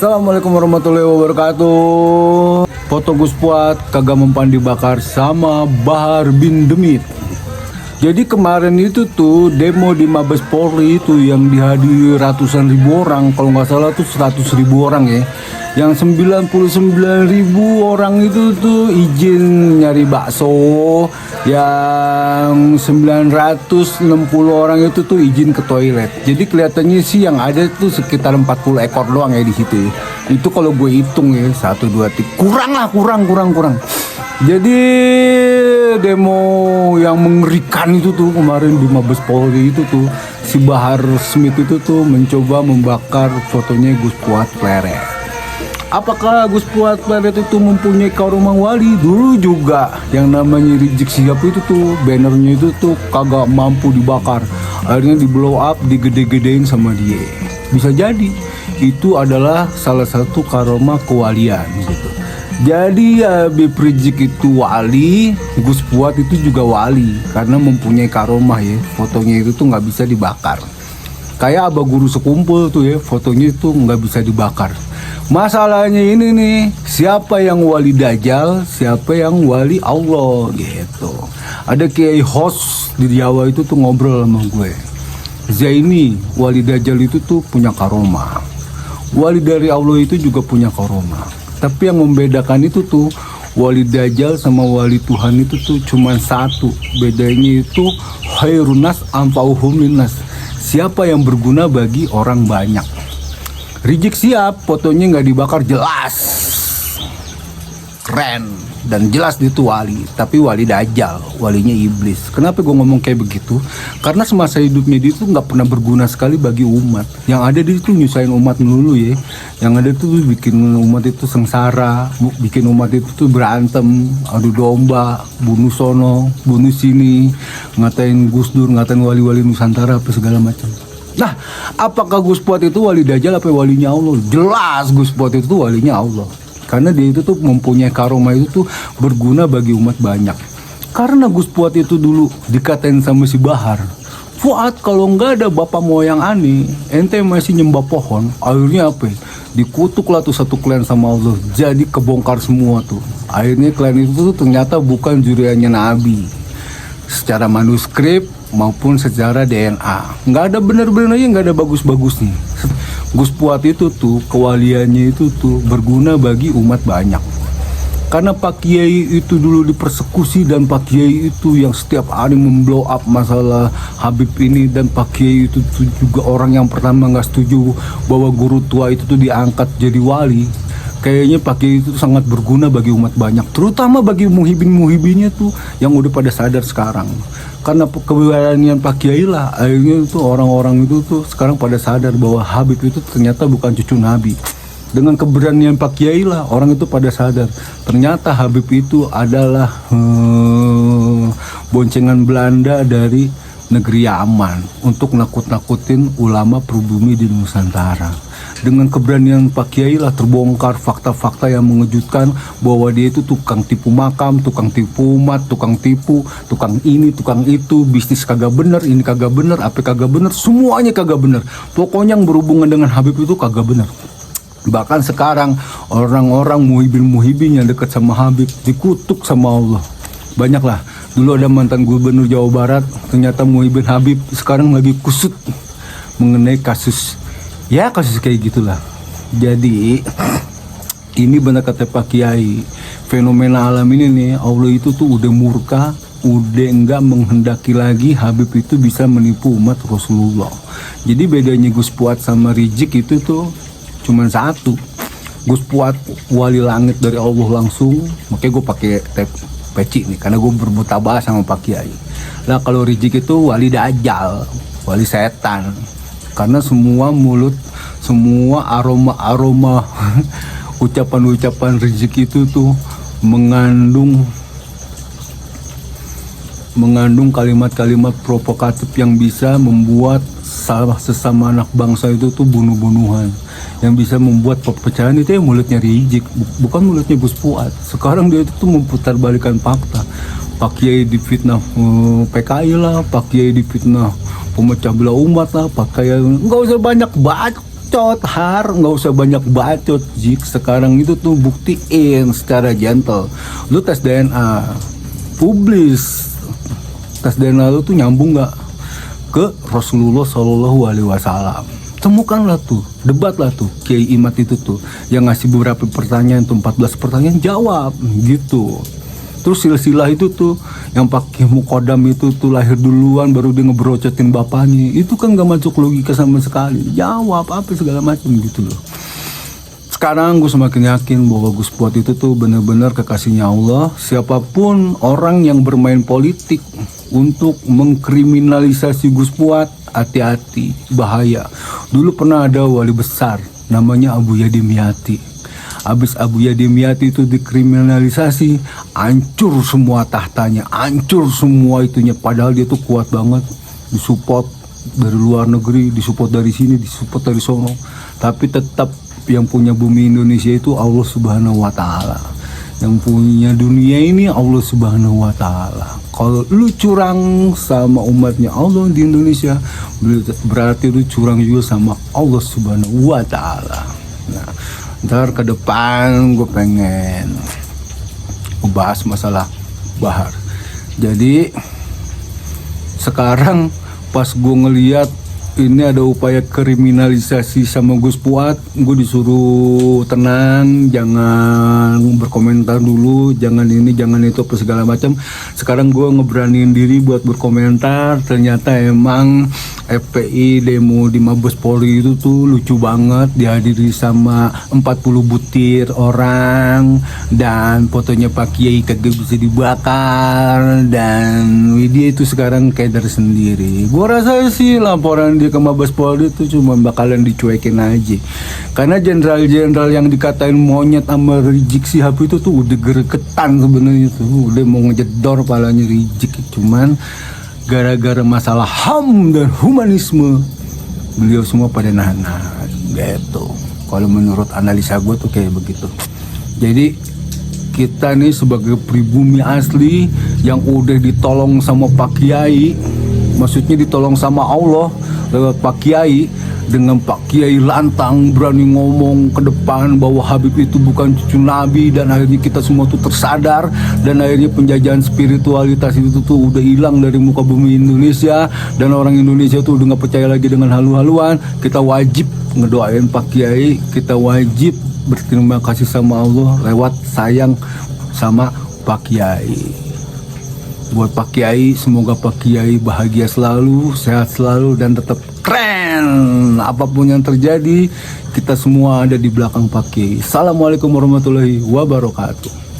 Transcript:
Assalamualaikum warahmatullahi wabarakatuh. Foto Gus Fuad kagak mempan dibakar sama Bahar bin Demit. Jadi kemarin itu tuh demo di Mabes Polri itu yang dihadiri ratusan ribu orang, kalau nggak salah tuh 100.000 orang ya. Yang 99.000 orang itu tuh izin nyari bakso, yang 960 orang itu tuh izin ke toilet. Jadi kelihatannya sih yang ada tuh sekitar 40 ekor doang ya di situ. Itu kalau gue hitung ya 1, 2, 3 kurang lah, kurang. Jadi demo yang mengerikan itu tuh kemarin di Mabes Polri itu tuh si Bahar Smith itu tuh mencoba membakar fotonya Gus Fuad Pleret. Apakah Gus Fuad Pleret itu mempunyai karomah wali? Dulu juga yang namanya Rizik Sihab itu tuh bannernya itu tuh kagak mampu dibakar, akhirnya di blow up, digede-gedein sama dia. Bisa jadi itu adalah salah satu karomah kewalian gitu. Jadi Habib Rizik itu wali, Gus Fuad itu juga wali karena mempunyai karomah ya. Fotonya itu tuh nggak bisa dibakar. Kayak abah guru sekumpul tuh ya, fotonya itu nggak bisa dibakar. Masalahnya ini nih, siapa yang wali Dajjal, siapa yang wali Allah gitu. Ada kiai host di Jawa itu tuh ngobrol sama gue. Zaini, wali Dajjal itu tuh punya karomah. Wali dari Allah itu juga punya karomah. Tapi yang membedakan itu tuh wali Dajjal sama wali Tuhan itu tuh cuma satu. Bedanya itu khairunas anfa'uhum linnas. Siapa yang berguna bagi orang banyak. Rizik Sihab fotonya nggak dibakar, jelas keren dan jelas dia tuh wali, tapi wali Dajjal, walinya iblis. Kenapa gue ngomong kayak begitu? Karena semasa hidupnya dia tuh nggak pernah berguna sekali bagi umat. Yang ada dia tuh nyusahin umat melulu ya. Yang ada tuh bikin umat itu sengsara, bikin umat itu tuh berantem, adu domba, bunuh sono, bunuh sini, ngatain Gus Dur, ngatain wali-wali Nusantara apa segala macam. Nah, apakah Gus Fuad itu wali Dajjal apa walinya Allah? Jelas Gus Fuad itu walinya Allah. Karena dia itu tuh mempunyai karomah itu tuh berguna bagi umat banyak. Karena Gus Fuad itu dulu dikatain sama si Bahar, Fuad kalau nggak ada bapak moyang aneh, ente masih nyembah pohon. Akhirnya apa? Dikutuk lah tuh satu klan sama Allah. Jadi kebongkar semua tuh. Akhirnya klan itu tuh ternyata bukan juriannya Nabi. Secara manuskrip maupun secara DNA nggak ada bener-benernya, nggak ada bagus-bagusnya. Gus Fuad itu tuh kewaliannya itu tuh berguna bagi umat banyak. Karena Pak Kiai itu dulu dipersekusi, dan Pak Kiai itu yang setiap hari memblow up masalah Habib ini, dan Pak Kiai itu tuh juga orang yang pertama nggak setuju bahwa guru tua itu tuh diangkat jadi wali. Kayaknya Pak Kiai itu sangat berguna bagi umat banyak, terutama bagi muhibin-muhibinnya tuh yang udah pada sadar sekarang. Karena keberanian Pak Kiai lah, akhirnya itu orang-orang itu tuh sekarang pada sadar bahwa Habib itu ternyata bukan cucu Nabi. Dengan keberanian Pak Kiai lah, orang itu pada sadar ternyata Habib itu adalah boncengan Belanda dari negeri Yaman untuk nakut-nakutin ulama pribumi di Nusantara. Dengan keberanian Pak Kiai lah terbongkar fakta-fakta yang mengejutkan bahwa dia itu tukang tipu makam, tukang tipu umat, tukang tipu, tukang ini, tukang itu, bisnis kagak bener, ini kagak bener, apa kagak bener, semuanya kagak bener. Pokoknya yang berhubungan dengan Habib itu kagak bener. Bahkan sekarang orang-orang muhibin yang dekat sama Habib dikutuk sama Allah. Banyak lah. Dulu ada mantan gubernur Jawa Barat, ternyata muhibin Habib, sekarang lagi kusut mengenai kasus kayak gitulah. Jadi ini benar kata Pak Kiai, fenomena alam ini nih, Allah itu tuh udah murka, udah enggak menghendaki lagi Habib itu bisa menipu umat Rasulullah. Jadi bedanya Gus Fuad sama Rizik itu tuh cuman satu. Gus Fuad wali langit dari Allah langsung, makanya gue pakai tag peci nih karena gue bermutabah sama Pak Kiai. Nah kalau Rizik itu wali Dajjal, wali setan. Karena semua mulut, semua aroma ucapan-ucapan Rizik itu tuh mengandung kalimat-kalimat provokatif yang bisa membuat sesama anak bangsa itu tuh bunuh-bunuhan, yang bisa membuat perpecahan. Itu ya mulutnya Rizik, bukan mulutnya Gus Fuad. Sekarang dia itu tuh memutarbalikkan fakta. Pak Kiai difitnah PKI lah, Pak Kiai difitnah pemecah belah umat lah, Pak Kiai nggak usah banyak bacot nggak usah banyak bacot Jik. Sekarang itu tuh buktiin secara gentle, lu tes DNA, publis tes DNA lu tuh nyambung nggak ke Rasulullah Shallallahu Alaihi Wasallam. Temukanlah tuh, debatlah tuh Kiai Imat itu tuh yang ngasih beberapa pertanyaan tuh, 14 pertanyaan, jawab gitu. Terus silsilah itu tuh yang pakai mukodam itu tuh lahir duluan baru dia ngebrocotin bapaknya, itu kan gak masuk logika sama sekali. Jawab apa segala macam gitu loh. Sekarang gue semakin yakin bahwa Gus Fuad itu tuh benar-benar kekasihnya Allah. Siapapun orang yang bermain politik untuk mengkriminalisasi Gus Fuad, hati-hati, bahaya. Dulu pernah ada wali besar namanya Abu Yadimyati. Habis Abu Yadimyati itu dikriminalisasi, hancur semua tahtanya, hancur semua itunya. Padahal dia tuh kuat banget, disupport dari luar negeri, disupport dari sini, disupport dari sono. Tapi tetap yang punya bumi Indonesia itu Allah Subhanahu wa Ta'ala. Yang punya dunia ini Allah Subhanahu wa Ta'ala. Kalau lu curang sama umatnya Allah di Indonesia, berarti lu curang juga sama Allah Subhanahu wa Ta'ala. Nah, ntar ke depan gue pengen ngebahas masalah Bahar. Jadi sekarang pas gue ngeliat ini ada upaya kriminalisasi sama Gus Fuad, gue disuruh tenang, jangan berkomentar dulu, jangan ini, jangan itu, apa segala macam. Sekarang gue ngeberaniin diri buat berkomentar. Ternyata emang FPI demo di Mabes Polri itu tuh lucu banget, dihadiri sama 40 butir orang, dan fotonya Pak Kiai kagak bisa dibakar, dan dia itu sekarang kader sendiri. Gue rasa sih laporan dia ke Mabes Polri itu cuma bakalan dicuekin aja, karena jenderal-jenderal yang dikatain monyet sama Rizik Sihab itu tuh udah gregetan sebenarnya tuh, udah mau ngejedor palanya Rizik. Cuman gara-gara masalah HAM dan humanisme, beliau semua pada nahan-nahan gitu. Kalau menurut analisa gue tuh kayak begitu. Jadi kita nih sebagai pribumi asli yang udah ditolong sama Pak Kiai, maksudnya ditolong sama Allah lewat Pak Kiai, dengan Pak Kiai lantang berani ngomong ke depan bahwa Habib itu bukan cucu Nabi, dan akhirnya kita semua tuh tersadar, dan akhirnya penjajahan spiritualitas itu tuh udah hilang dari muka bumi Indonesia, dan orang Indonesia tuh udah gak percaya lagi dengan halu-haluan. Kita wajib ngedoain Pak Kiai, kita wajib berterima kasih sama Allah lewat sayang sama Pak Kiai. Buat Pak Kiai, semoga Pak Kiai bahagia selalu, sehat selalu, dan tetap keren. Apapun yang terjadi, kita semua ada di belakang Pak Kiai. Assalamualaikum warahmatullahi wabarakatuh.